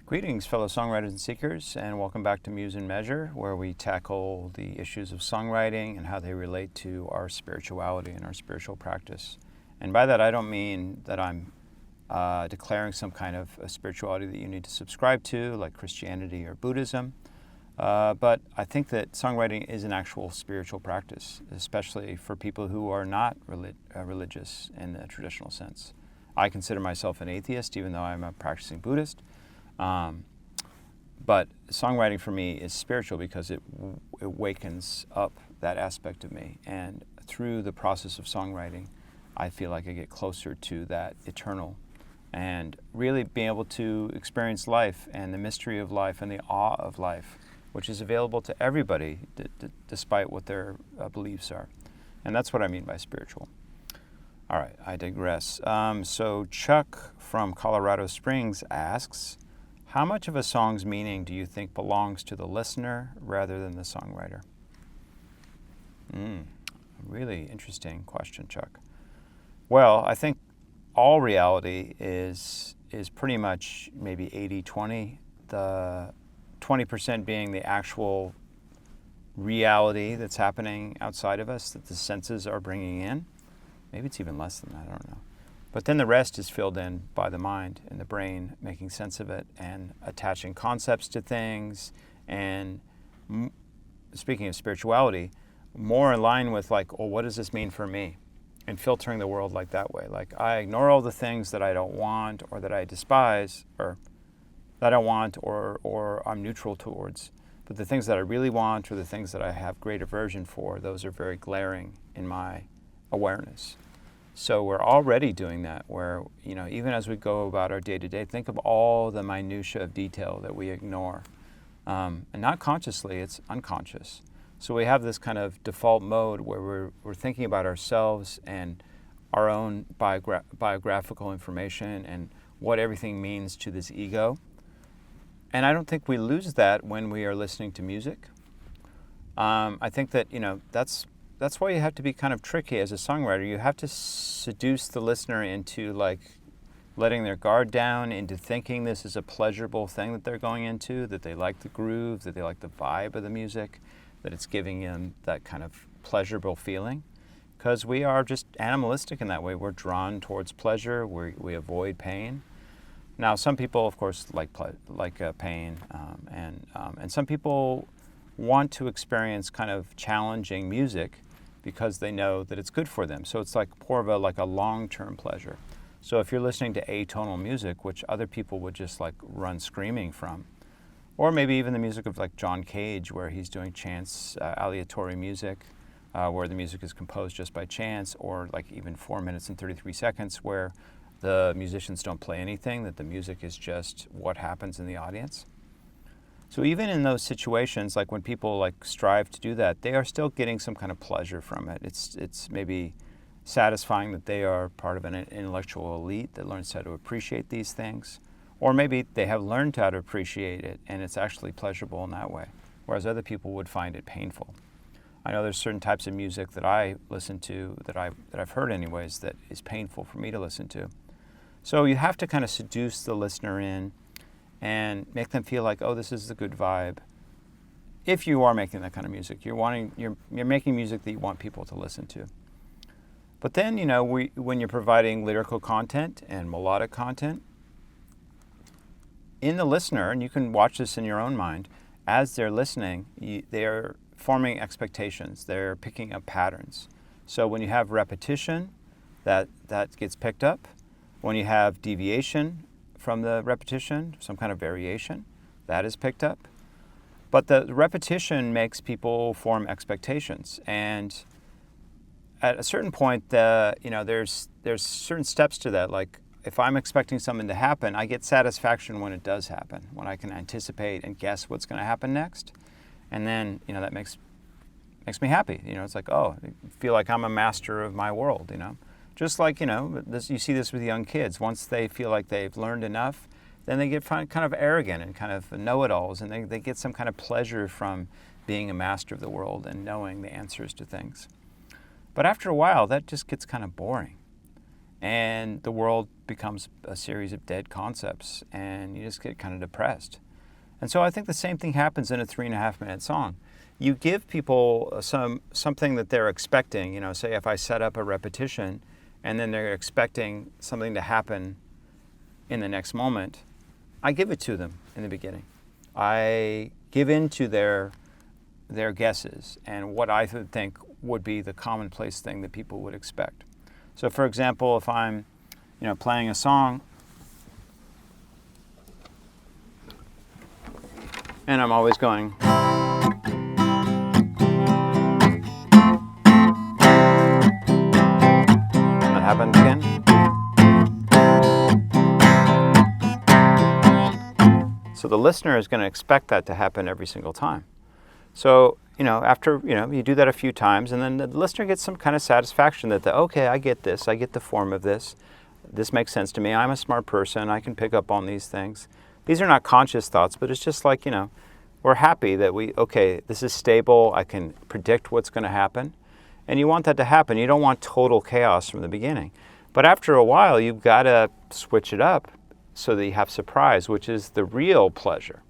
Greetings, fellow songwriters and seekers, and welcome back to Muse and Measure, where we tackle the issues of songwriting and how they relate to our spirituality and our spiritual practice. And by that, I don't mean that I'm declaring some kind of a spirituality that you need to subscribe to, like Christianity or Buddhism. But I think that songwriting is an actual spiritual practice, especially for people who are not religious in the traditional sense. I consider myself an atheist, even though I'm a practicing Buddhist. But songwriting for me is spiritual because it wakens up that aspect of me. And through the process of songwriting, I feel like I get closer to that eternal and really being able to experience life and the mystery of life and the awe of life, which is available to everybody despite what their beliefs are. And that's what I mean by spiritual. All right, I digress. So Chuck from Colorado Springs asks, how much of a song's meaning do you think belongs to the listener rather than the songwriter? Really interesting question, Chuck. Well, I think all reality is pretty much maybe 80-20, the 20% being the actual reality that's happening outside of us that the senses are bringing in. Maybe it's even less than that, I don't know. But then the rest is filled in by the mind and the brain making sense of it and attaching concepts to things. And speaking of spirituality, more in line with like, well, what does this mean for me? And filtering the world like that way. Like I ignore all the things that I don't want or that I despise or that I want or I'm neutral towards. But the things that I really want or the things that I have great aversion for, those are very glaring in my awareness. So we're already doing that where, even as we go about our day-to-day, think of all the minutiae of detail that we ignore. And not consciously, it's unconscious. So we have this kind of default mode where we're thinking about ourselves and our own biographical information and what everything means to this ego. And I don't think we lose that when we are listening to music. I think that, that's why you have to be kind of tricky as a songwriter. You have to seduce the listener into like letting their guard down, into thinking this is a pleasurable thing that they're going into, that they like the groove, that they like the vibe of the music, that it's giving them that kind of pleasurable feeling. Because we are just animalistic in that way. We're drawn towards pleasure. We avoid pain. Now, some people, of course, like pain, and some people want to experience kind of challenging music because they know that it's good for them. So it's like more of a long-term pleasure. So if you're listening to atonal music, which other people would just like run screaming from, or maybe even the music of like John Cage, where he's doing chance, aleatory music, where the music is composed just by chance, or like even 4 minutes and 33 seconds, where the musicians don't play anything, that the music is just what happens in the audience. So even in those situations, like when people like strive to do that, they are still getting some kind of pleasure from it. It's maybe satisfying that they are part of an intellectual elite that learns how to appreciate these things. Or maybe they have learned how to appreciate it and it's actually pleasurable in that way, whereas other people would find it painful. I know there's certain types of music that I listen to, that I've heard anyways, that is painful for me to listen to. So you have to kind of seduce the listener in and make them feel like, oh, this is the good vibe. If you are making that kind of music, you're making music that you want people to listen to. But then, when you're providing lyrical content and melodic content, in the listener, and you can watch this in your own mind, as they're listening, they are forming expectations. They're picking up patterns. So when you have repetition, that gets picked up. When you have deviation from the repetition, some kind of variation, that is picked up. But the repetition makes people form expectations. And at a certain point, there's certain steps to that. Like if I'm expecting something to happen, I get satisfaction when it does happen, when I can anticipate and guess what's going to happen next. And then, that makes me happy. It's like, oh, I feel like I'm a master of my world, Just like, you see this with young kids. Once they feel like they've learned enough, then they get kind of arrogant and kind of know-it-alls, and they get some kind of pleasure from being a master of the world and knowing the answers to things. But after a while, that just gets kind of boring. and the world becomes a series of dead concepts, and you just get kind of depressed. And so I think the same thing happens in a 3.5-minute song. You give people something that they're expecting. You know, say if I set up a repetition and then they're expecting something to happen in the next moment, I give it to them in the beginning. I give in to their guesses and what I think would be the commonplace thing that people would expect. So for example, if I'm, playing a song and I'm always going, that happens again. So the listener is going to expect that to happen every single time. So, after, you do that a few times, and then the listener gets some kind of satisfaction that, okay, I get this, I get the form of this. This makes sense to me. I'm a smart person. I can pick up on these things. These are not conscious thoughts, but it's just like, we're happy that this is stable. I can predict what's going to happen. And you want that to happen. You don't want total chaos from the beginning. But after a while, you've got to switch it up so that you have surprise, which is the real pleasure.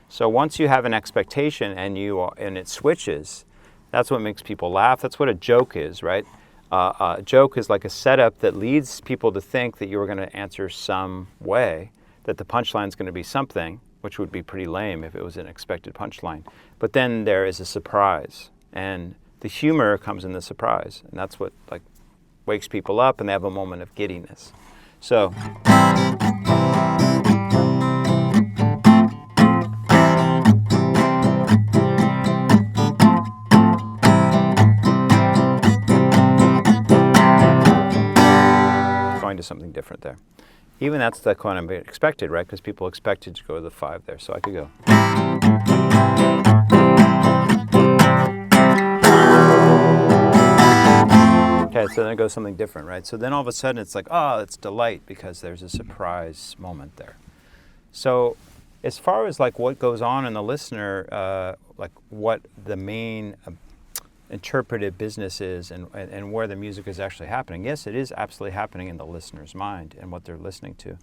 So once you have an expectation and it switches, that's what makes people laugh. That's what a joke is, right? A joke is like a setup that leads people to think that you were going to answer some way, that the punchline is going to be something, which would be pretty lame if it was an expected punchline. But then there is a surprise, and the humor comes in the surprise, and that's what wakes people up, and they have a moment of giddiness. So. To something different there. Even that's the kind of expected, right? Because people expected to go to the 5 there. So I could go. Okay, so then it goes something different, right? So then all of a sudden it's like, oh, it's delight because there's a surprise moment there. So as far as what goes on in the listener, what the main interpretive business is and where the music is actually happening. Yes, it is absolutely happening in the listener's mind and what they're listening to.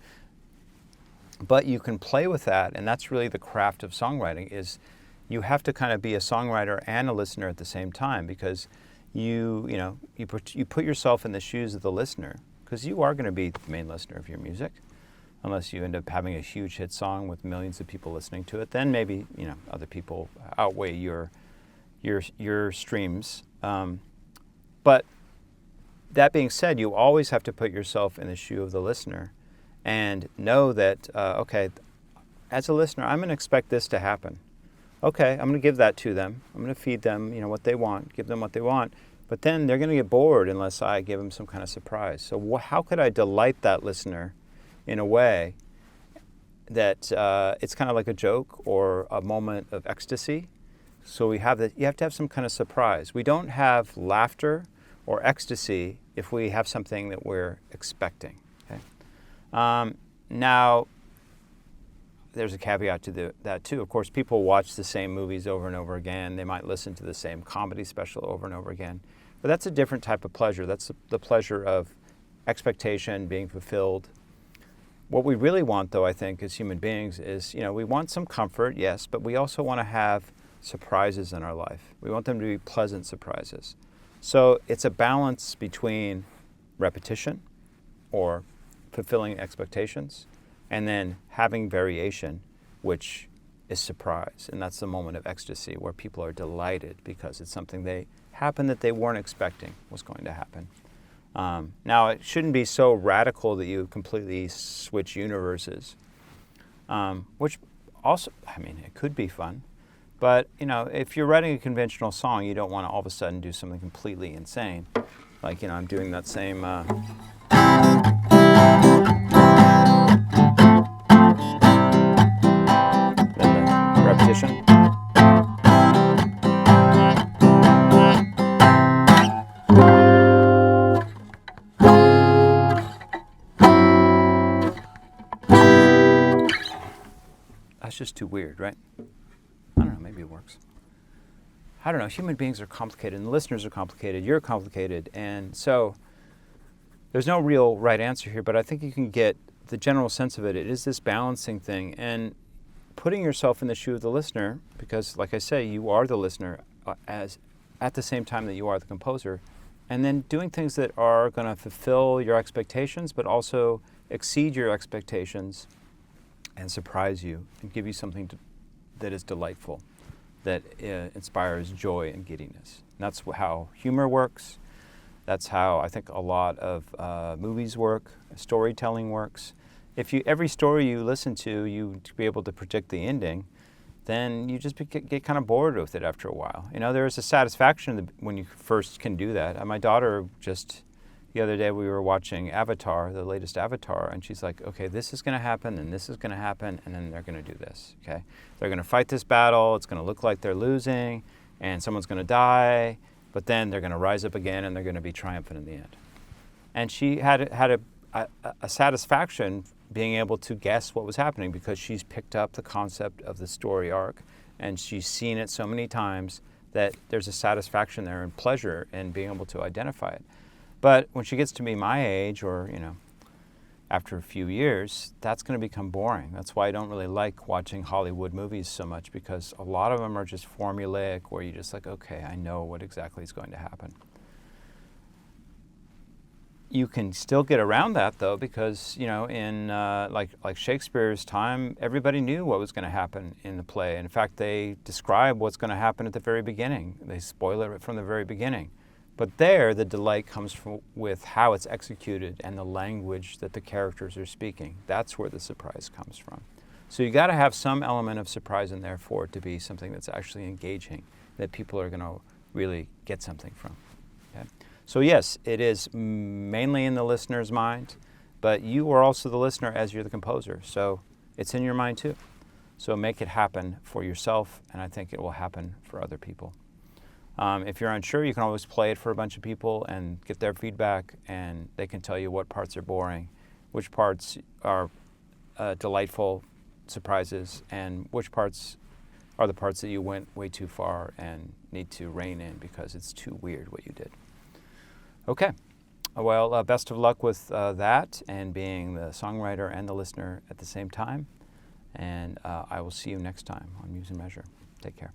But you can play with that, and that's really the craft of songwriting, is you have to kind of be a songwriter and a listener at the same time, because you put yourself in the shoes of the listener, because you are going to be the main listener of your music, unless you end up having a huge hit song with millions of people listening to it. Then maybe other people outweigh your streams. But that being said, you always have to put yourself in the shoe of the listener and know that, okay, as a listener, I'm going to expect this to happen. Okay, I'm going to give that to them. I'm going to feed them, what they want, give them what they want. But then they're going to get bored unless I give them some kind of surprise. So how could I delight that listener in a way that it's kind of like a joke or a moment of ecstasy? So you have to have some kind of surprise. We don't have laughter or ecstasy if we have something that we're expecting. Okay? Now, there's a caveat to that too. Of course, people watch the same movies over and over again. They might listen to the same comedy special over and over again. But that's a different type of pleasure. That's the pleasure of expectation being fulfilled. What we really want, though, I think, as human beings is, we want some comfort, yes, but we also want to have surprises in our life. We want them to be pleasant surprises. So it's a balance between repetition or fulfilling expectations and then having variation, which is surprise. And that's the moment of ecstasy where people are delighted because it's something happened that they weren't expecting was going to happen. Now, it shouldn't be so radical that you completely switch universes, which also, it could be fun. But, if you're writing a conventional song, you don't want to all of a sudden do something completely insane. Like, I'm doing that same... then the repetition. That's just too weird, right? I don't know, maybe it works. I don't know, human beings are complicated and the listeners are complicated, you're complicated, and so there's no real right answer here, but I think you can get the general sense of it. It is this balancing thing, and putting yourself in the shoe of the listener, because like I say, you are the listener as at the same time that you are the composer, and then doing things that are going to fulfill your expectations, but also exceed your expectations and surprise you and give you something that is delightful, that inspires joy and giddiness. And that's how humor works. That's how I think a lot of movies work, storytelling works. If every story you listen to, you be able to predict the ending, then you just get kind of bored with it after a while. You know, there's a satisfaction when you first can do that. My daughter just, the other day we were watching Avatar, the latest Avatar, and she's like, okay, this is going to happen, and this is going to happen, and then they're going to do this, okay? They're going to fight this battle, it's going to look like they're losing, and someone's going to die, but then they're going to rise up again, and they're going to be triumphant in the end. And she had a satisfaction being able to guess what was happening because she's picked up the concept of the story arc and she's seen it so many times that there's a satisfaction there and pleasure in being able to identify it. But when she gets to be my age, or after a few years, that's going to become boring. That's why I don't really like watching Hollywood movies so much, because a lot of them are just formulaic, where you're just like, okay, I know what exactly is going to happen. You can still get around that, though, because in like Shakespeare's time, everybody knew what was going to happen in the play. In fact, they describe what's going to happen at the very beginning. They spoil it from the very beginning. But there, the delight comes with how it's executed and the language that the characters are speaking. That's where the surprise comes from. So you got to have some element of surprise in there for it to be something that's actually engaging, that people are going to really get something from. Okay? So yes, it is mainly in the listener's mind, but you are also the listener as you're the composer. So it's in your mind too. So make it happen for yourself, and I think it will happen for other people. If you're unsure, you can always play it for a bunch of people and get their feedback, and they can tell you what parts are boring, which parts are delightful surprises, and which parts are the parts that you went way too far and need to rein in because it's too weird what you did. Okay, well, best of luck with that and being the songwriter and the listener at the same time. And I will see you next time on Muse and Measure. Take care.